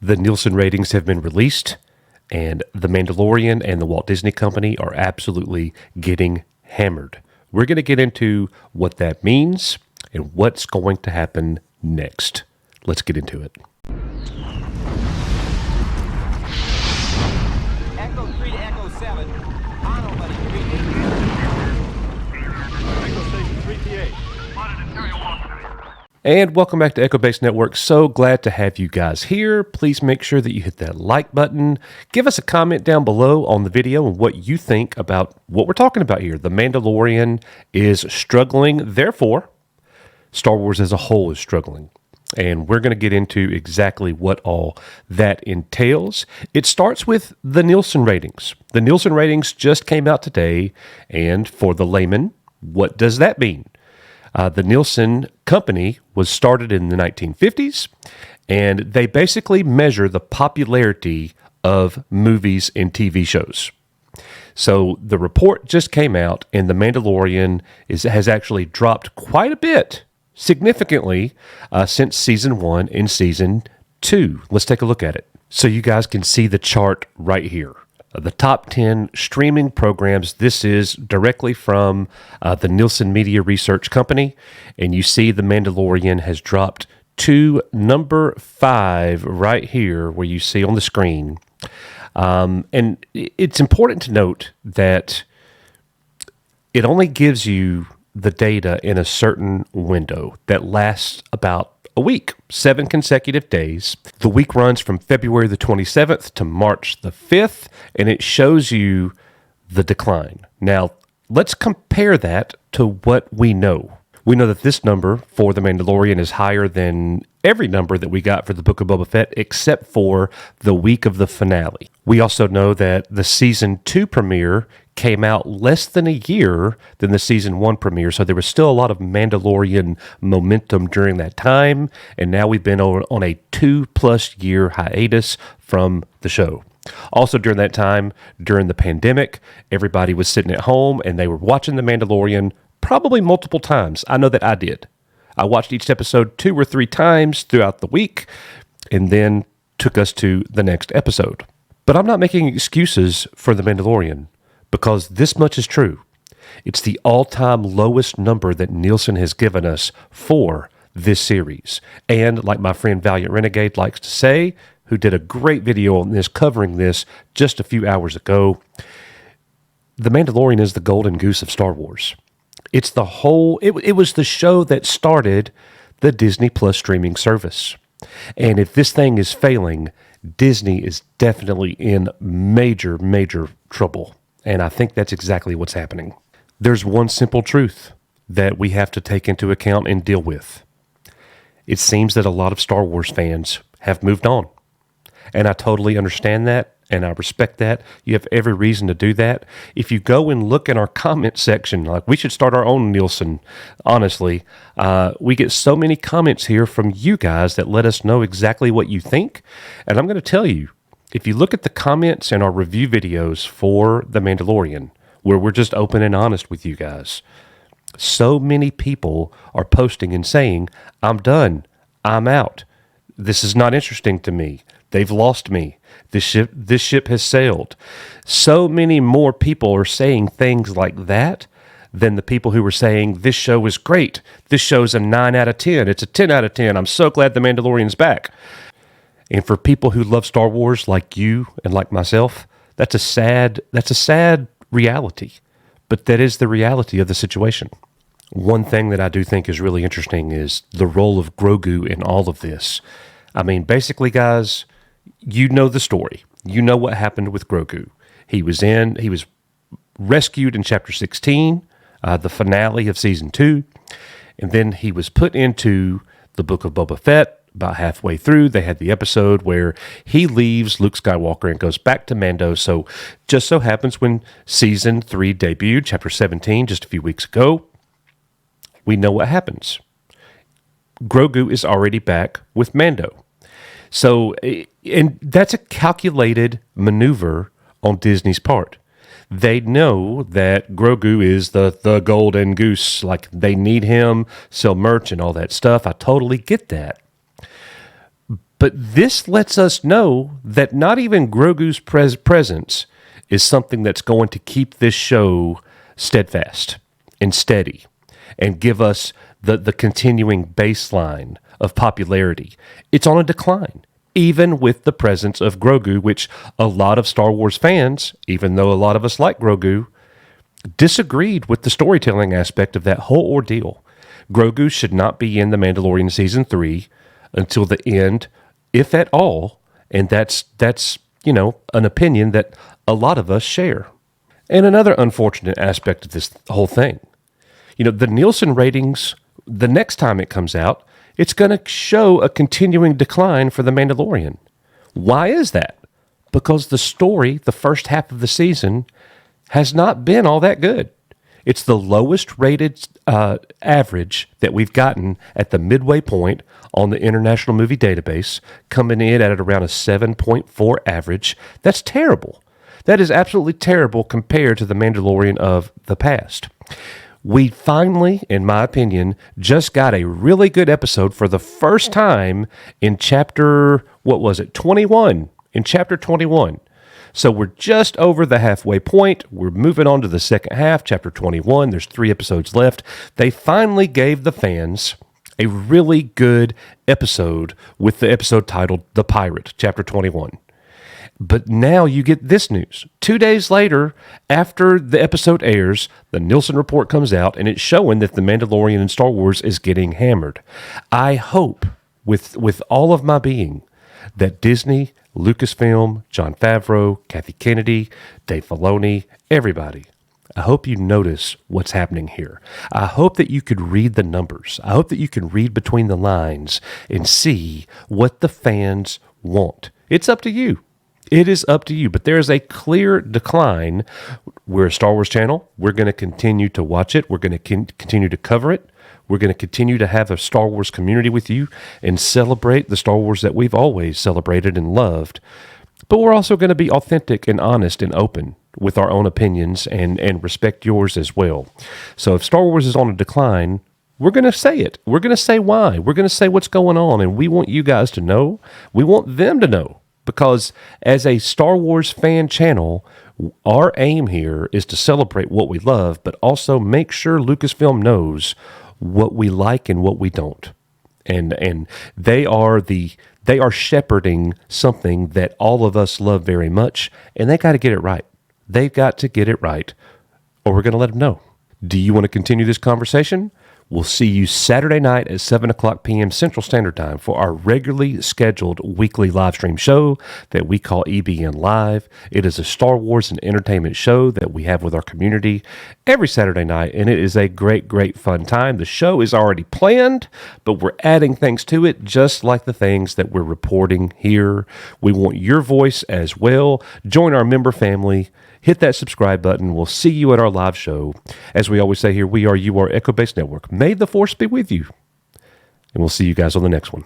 The Nielsen ratings have been released, and The Mandalorian and the Walt Disney Company are absolutely getting hammered. We're going to get into what that means and what's going to happen next. Let's get into it. Echo 3 to Echo 7. Mono, buddy. Echo Station 3TA. And welcome back to Echo Base Network. So glad to have you guys here. Please make sure that you hit that like button. Give us a comment down below on the video and what you think about what we're talking about here. The Mandalorian is struggling. Therefore, Star Wars as a whole is struggling. And we're going to get into exactly what all that entails. It starts with the Nielsen ratings. The Nielsen ratings just came out today. And for the layman, what does that mean? The Nielsen company was started in the 1950s, and they basically measure the popularity of movies and TV shows. So the report just came out, and The Mandalorian has actually dropped quite a bit, significantly, since Season 1 and Season 2. Let's take a look at it. So you guys can see the chart right here. The top 10 streaming programs. This is directly from the Nielsen Media Research Company. And you see The Mandalorian has dropped to number 5 right here where you see on the screen. And it's important to note that it only gives you the data in a certain window that lasts about a week, 7 consecutive days. The week runs from February the 27th to March the 5th, and it shows you the decline. Now, let's compare that to what we know. We know that this number for The Mandalorian is higher than every number that we got for the Book of Boba Fett, except for the week of the finale. We also know that the Season 2 premiere came out less than a year than the Season 1 premiere, so there was still a lot of Mandalorian momentum during that time, and now we've been on a 2+ year hiatus from the show. Also during that time, during the pandemic, everybody was sitting at home and they were watching The Mandalorian probably multiple times. I know that I did. I watched each episode 2 or 3 times throughout the week and then took us to the next episode. But I'm not making excuses for The Mandalorian, because this much is true. It's the all-time lowest number that Nielsen has given us for this series. And like my friend Valiant Renegade likes to say, who did a great video on this, covering this just a few hours ago, The Mandalorian is the golden goose of Star Wars. It's the whole, it was the show that started the Disney Plus streaming service. And if this thing is failing, Disney is definitely in major, major trouble. And I think that's exactly what's happening. There's one simple truth that we have to take into account and deal with. It seems that a lot of Star Wars fans have moved on. And I totally understand that, and I respect that. You have every reason to do that. If you go and look in our comment section, like we should start our own Nielsen, honestly. We get so many comments here from you guys that let us know exactly what you think. And I'm going to tell you, if you look at the comments in our review videos for The Mandalorian, where we're just open and honest with you guys, so many people are posting and saying, I'm done, I'm out, this is not interesting to me, they've lost me, this ship has sailed. So many more people are saying things like that than the people who were saying, this show is great, this show's a 9 out of 10, it's a 10 out of 10, I'm so glad The Mandalorian's back. And for people who love Star Wars like you and like myself, that's a sad reality. But that is the reality of the situation. One thing that I do think is really interesting is the role of Grogu in all of this. I mean, basically, guys, you know the story. You know what happened with Grogu. He was rescued in Chapter 16, the finale of Season 2, and then he was put into the Book of Boba Fett. About halfway through, they had the episode where he leaves Luke Skywalker and goes back to Mando. So just so happens when Season 3 debuted, Chapter 17, just a few weeks ago, we know what happens. Grogu is already back with Mando. So, and that's a calculated maneuver on Disney's part. They know that Grogu is the golden goose. Like, they need him, sell merch and all that stuff. I totally get that. But this lets us know that not even Grogu's presence is something that's going to keep this show steadfast and steady and give us the continuing baseline of popularity. It's on a decline, even with the presence of Grogu, which a lot of Star Wars fans, even though a lot of us like Grogu, disagreed with the storytelling aspect of that whole ordeal. Grogu should not be in The Mandalorian Season 3 until the end, if at all, and that's an opinion that a lot of us share. And another unfortunate aspect of this whole thing, the Nielsen ratings, the next time it comes out, it's going to show a continuing decline for The Mandalorian. Why is that? Because the story, the first half of the season, has not been all that good. It's the lowest rated average that we've gotten at the midway point on the International Movie Database, coming in at around a 7.4 average. That's terrible. That is absolutely terrible compared to The Mandalorian of the past. We finally, in my opinion, just got a really good episode for the first time in chapter, 21? In chapter 21. So we're just over the halfway point. We're moving on to the second half, chapter 21. There's 3 episodes left. They finally gave the fans a really good episode with the episode titled The Pirate, chapter 21. But now you get this news. 2 days later, after the episode airs, the Nielsen report comes out, and it's showing that The Mandalorian in Star Wars is getting hammered. I hope, with all of my being, that Disney, Lucasfilm, Jon Favreau, Kathy Kennedy, Dave Filoni, everybody, I hope you notice what's happening here. I hope that you could read the numbers. I hope that you can read between the lines and see what the fans want. It's up to you. It is up to you, but there is a clear decline. We're a Star Wars channel. We're going to continue to watch it. We're going to continue to cover it. We're going to continue to have a Star Wars community with you and celebrate the Star Wars that we've always celebrated and loved. But we're also going to be authentic and honest and open with our own opinions and respect yours as well. So if Star Wars is on a decline, we're going to say it. We're going to say why. We're going to say what's going on, and we want you guys to know. We want them to know. Because as a Star Wars fan channel, our aim here is to celebrate what we love, but also make sure Lucasfilm knows what we like and what we don't. And they are shepherding something that all of us love very much, and they got to get it right. They've got to get it right, or we're going to let them know. Do you want to continue this conversation? We'll see you Saturday night at 7 o'clock p.m. Central Standard Time for our regularly scheduled weekly live stream show that we call EBN Live. It is a Star Wars and entertainment show that we have with our community every Saturday night, and it is a great, great fun time. The show is already planned, but we're adding things to it, just like the things that we're reporting here. We want your voice as well. Join our member family. Hit that subscribe button. We'll see you at our live show. As we always say here, we are You Are Echo Base Network. May the Force be with you. And we'll see you guys on the next one.